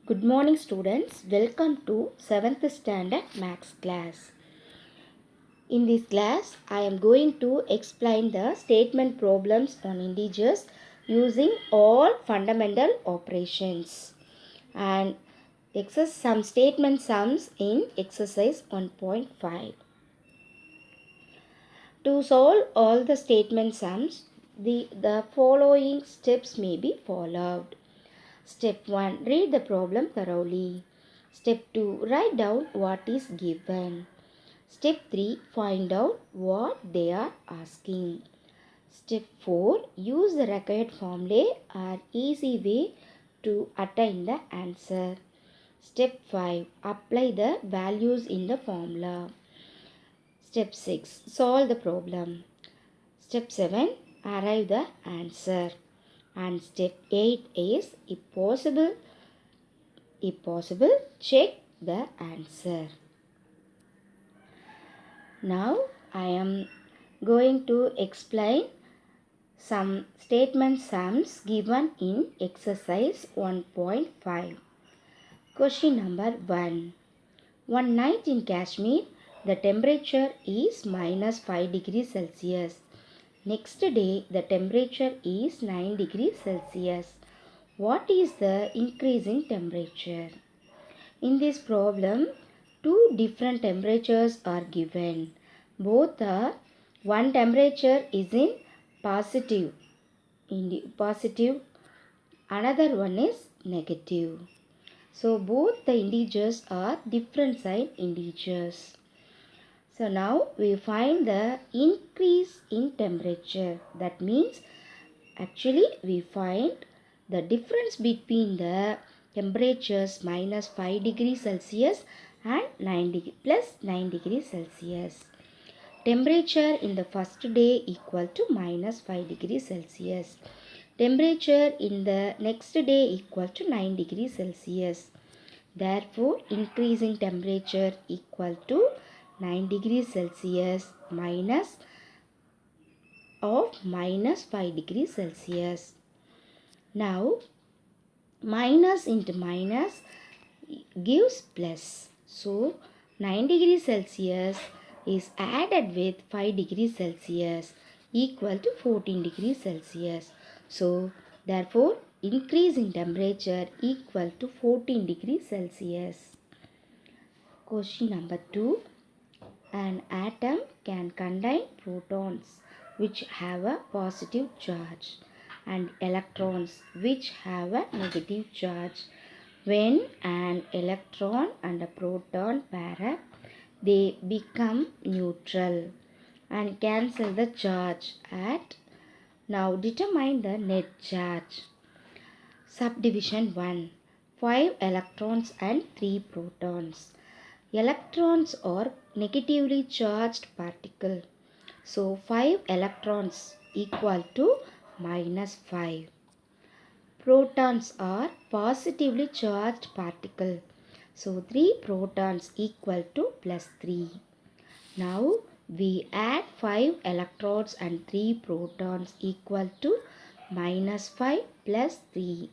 Good morning students. Welcome to 7th standard maths class. In this class, I am going to explain the statement problems on integers using all fundamental operations and some statement sums in exercise 1.5. To solve all the statement sums, the following steps may be followed. Step 1. Read the problem thoroughly. Step 2. Write down what is given. Step 3. Find out what they are asking. Step 4. Use the required formulae or easy way to attain the answer. Step 5. Apply the values in the formula. Step 6. Solve the problem. Step 7. Arrive the answer. And step 8 is if possible, check the answer. Now I am going to explain some statement sums given in exercise 1.5. Question number 1. One night in Kashmir, the temperature is minus 5 degrees Celsius. Next day, the temperature is 9 degrees Celsius. What is the increasing temperature? In this problem, two different temperatures are given. Both are one temperature is in positive, another one is negative. So both the integers are different sign integers. So now we find the increase in temperature. That means actually we find the difference between the temperatures minus 5 degrees Celsius and 9 degrees Celsius. Temperature in the first day equal to minus 5 degrees Celsius. Temperature in the next day equal to 9 degrees Celsius. Therefore, increasing temperature equal to 9 degrees Celsius minus 5 degrees Celsius. Now, minus into minus gives plus. So, 9 degrees Celsius is added with 5 degrees Celsius equal to 14 degrees Celsius. So, therefore, increase in temperature equal to 14 degrees Celsius. Question number 2. An atom can contain protons which have a positive charge and electrons which have a negative charge. When an electron and a proton pair up, they become neutral and cancel the charge at. Now determine the net charge. Subdivision 1. 5 electrons and 3 protons. Electrons are negatively charged particle. So 5 electrons equal to minus 5. Protons are positively charged particle. So 3 protons equal to plus 3. Now we add 5 electrons and 3 protons equal to minus 5 plus 3.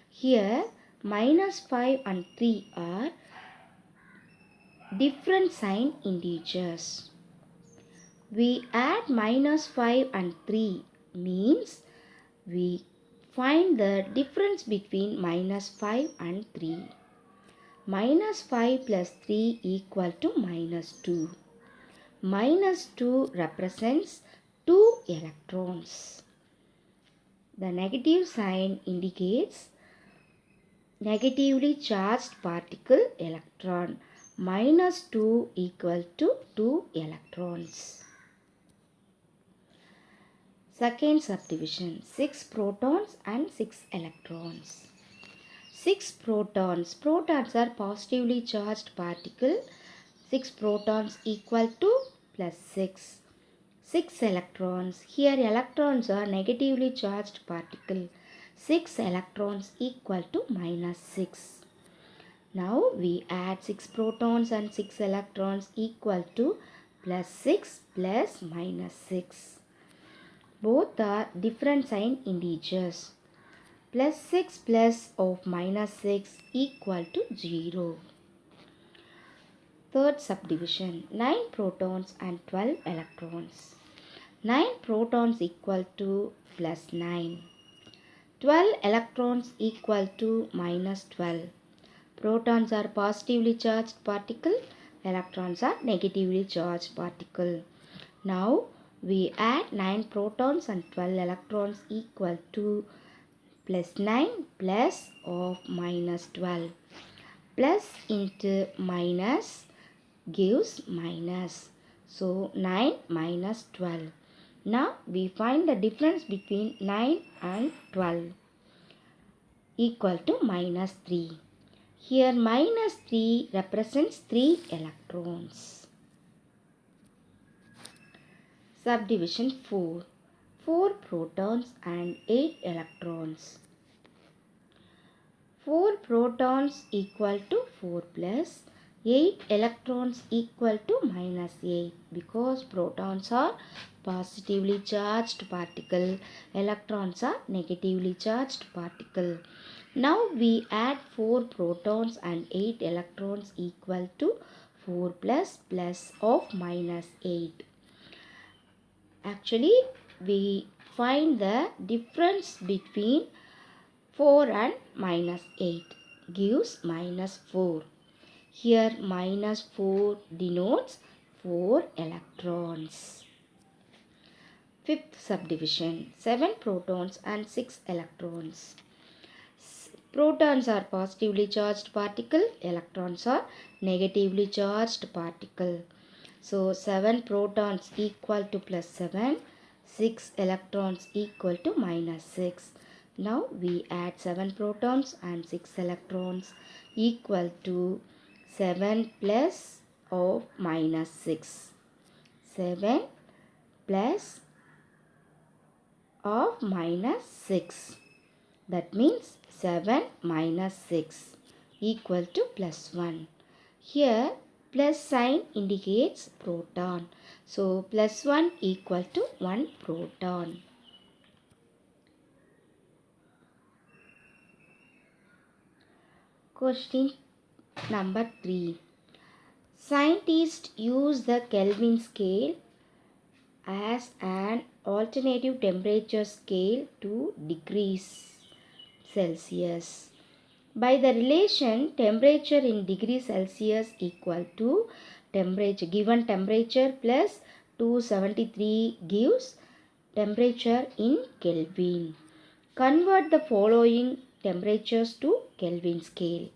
Here minus 5 and 3 are different sign integers. We add minus 5 and 3 means we find the difference between minus 5 and 3. Minus 5 plus 3 equal to minus 2. Minus 2 represents 2 electrons. The negative sign indicates negatively charged particle electron. Minus 2 equal to 2 electrons. Second subdivision, 6 protons and 6 electrons. 6 protons. Protons are positively charged particle. 6 protons equal to plus 6. 6 electrons. Here electrons are negatively charged particle. 6 electrons equal to minus 6. Now we add 6 protons and 6 electrons equal to plus 6 plus minus 6. Both are different sign integers. plus 6 plus of minus 6 equal to 0. Third subdivision, 9 protons and 12 electrons. 9 protons equal to plus 9. 12 electrons equal to minus 12. Protons are positively charged particle, electrons are negatively charged particle. Now we add 9 protons and 12 electrons equal to plus 9 plus of minus 12. Plus into minus gives minus. So 9 minus 12. Now we find the difference between 9 and 12 equal to minus 3. Here minus 3 represents 3 electrons. Subdivision 4. 4 protons and 8 electrons. 4 protons equal to 4 plus 8 electrons equal to minus 8 because protons are positively charged particle, electrons are negatively charged particle. Now we add 4 protons and 8 electrons equal to 4 plus of minus 8. Actually, we find the difference between 4 and minus 8 gives minus 4. Here minus 4 denotes 4 electrons. Fifth subdivision, 7 protons and 6 electrons. Protons are positively charged particle, electrons are negatively charged particle. So 7 protons equal to plus 7, 6 electrons equal to minus 6. Now we add 7 protons and 6 electrons equal to 7 plus of minus 6. 7 plus of minus 6. That means 7 minus 6 equal to plus 1. Here plus sign indicates proton. So plus 1 equal to 1 proton. Question number 3. Scientists use the Kelvin scale as an alternative temperature scale to degrees Celsius. By the relation temperature in degrees Celsius equal to given temperature plus 273 gives temperature in Kelvin. Convert the following temperatures to Kelvin scale.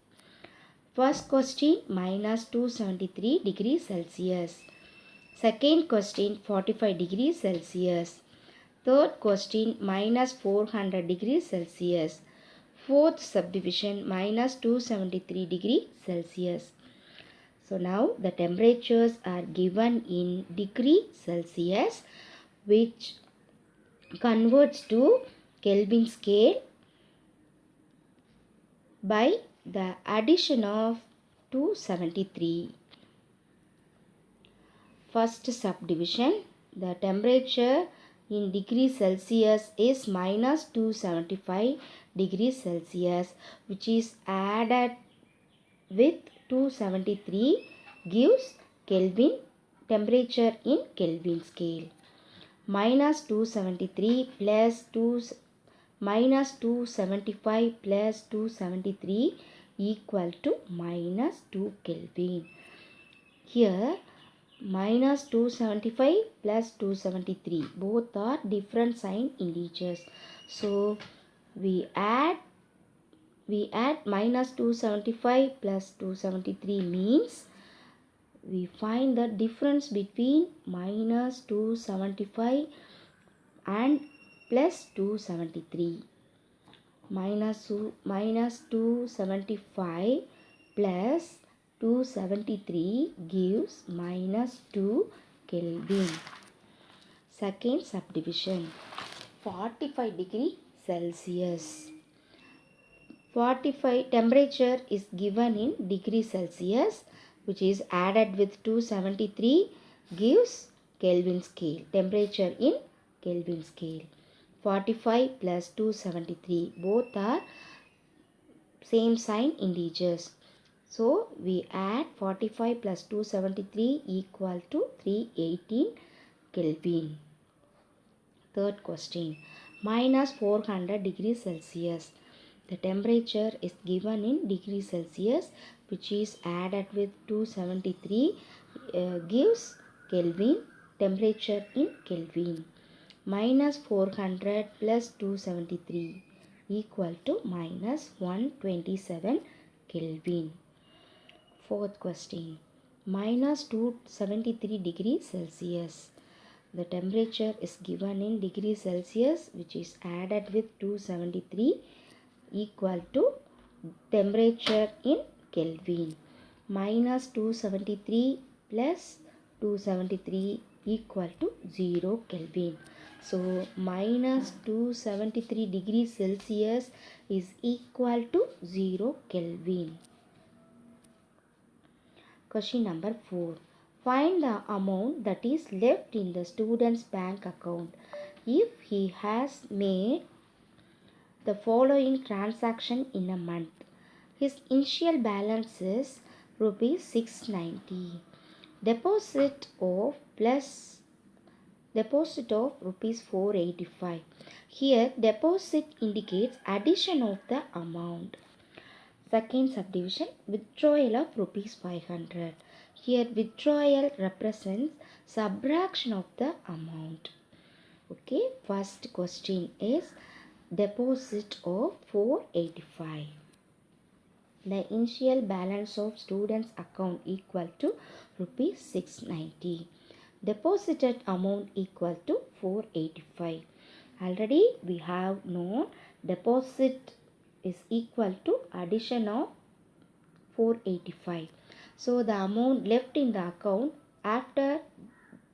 First question, minus 273 degrees Celsius. Second question, 45 degrees Celsius. Third question, minus 400 degrees Celsius. Fourth subdivision, minus 273 degrees Celsius. So now the temperatures are given in degree Celsius, which converts to Kelvin scale by the addition of 273. First subdivision, the temperature in degrees Celsius is minus 275 degrees Celsius, which is added with 273 gives Kelvin temperature in Kelvin scale. Minus 273 plus minus 275 plus 273 equal to minus 2 Kelvin. Here minus 275 plus 273 both are different sign integers. So we add minus 275 plus 273 means we find the difference between minus 275 and plus 273. Minus 275 plus 273 gives minus 2 Kelvin. Second subdivision, 45 degree Celsius. 45 temperature is given in degree Celsius, which is added with 273 gives Kelvin scale, temperature in Kelvin scale. 45 plus 273. Both are same sign integers. So we add 45 plus 273 equal to 318 Kelvin. Third question. Minus 400 degrees Celsius. The temperature is given in degrees Celsius, which is added with 273 gives Kelvin, temperature in Kelvin. Minus 400 plus 273 equal to minus 127 Kelvin. Fourth question. Minus 273 degrees Celsius. The temperature is given in degrees Celsius, which is added with 273 equal to temperature in Kelvin. Minus 273 plus 273 equal to 0 Kelvin. So minus 273 degrees Celsius is equal to 0 Kelvin. Question number 4. Find the amount that is left in the student's bank account if he has made the following transaction in a month. His initial balance is rupees 690. Deposit of rupees 485. Here deposit indicates addition of the amount. Second subdivision, withdrawal of rupees 500. Here withdrawal represents subtraction of the amount. Okay, first question is deposit of 485. The initial balance of student's account equal to rupees 690. Deposited amount equal to 485. Already we have known deposit is equal to addition of 485. So the amount left in the account after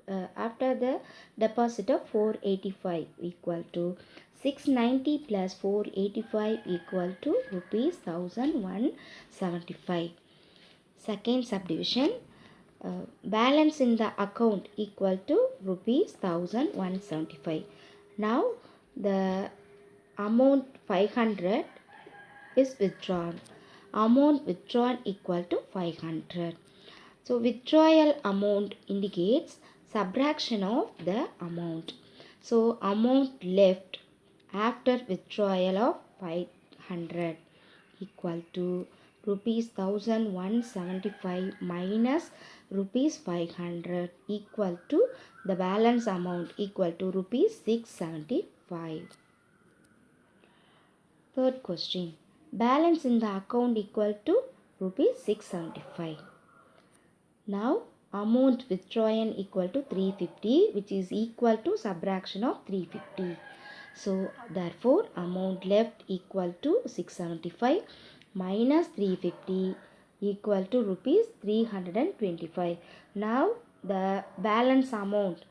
the deposit of 485 equal to 690 plus 485 equal to rupees 1175. Second subdivision, balance in the account equal to rupees 1175. Now the amount 500 is withdrawn. Amount withdrawn equal to 500. So withdrawal amount indicates subtraction of the amount. So amount left after withdrawal of 500 equal to rupees 1175 minus rupees 500 equal to the balance amount equal to rupees 675. Third question. Balance in the account equal to rupees 675. Now amount withdrawn equal to 350, which is equal to subtraction of 350. So therefore amount left equal to 675 minus 350 equal to rupees 325. Now the balance amount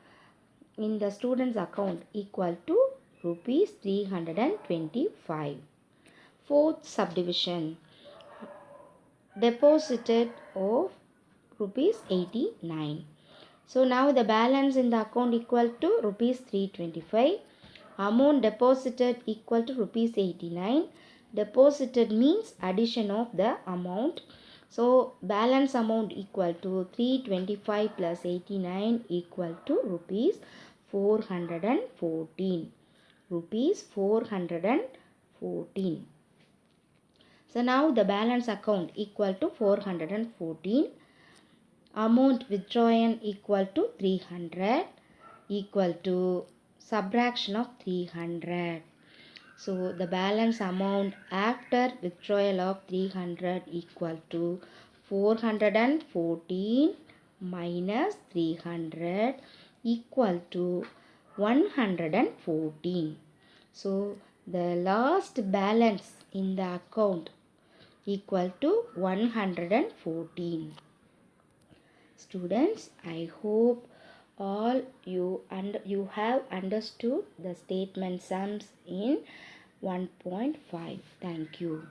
in the student's account equal to rupees 325. Fourth subdivision, deposited of rupees 89. So now the balance in the account equal to rupees 325. Amount deposited equal to rupees 89. Deposited means addition of the amount. So balance amount equal to 325 plus 89 equal to rupees 414. Rupees 414. So now the balance account equal to 414. Amount withdrawn equal to 300 equal to subtraction of 300. So the balance amount after withdrawal of 300 equal to 414 minus 300 equal to 114. So the last balance in the account equal to 114. Students, I hope all you have understood the statement sums in 1.5. Thank you.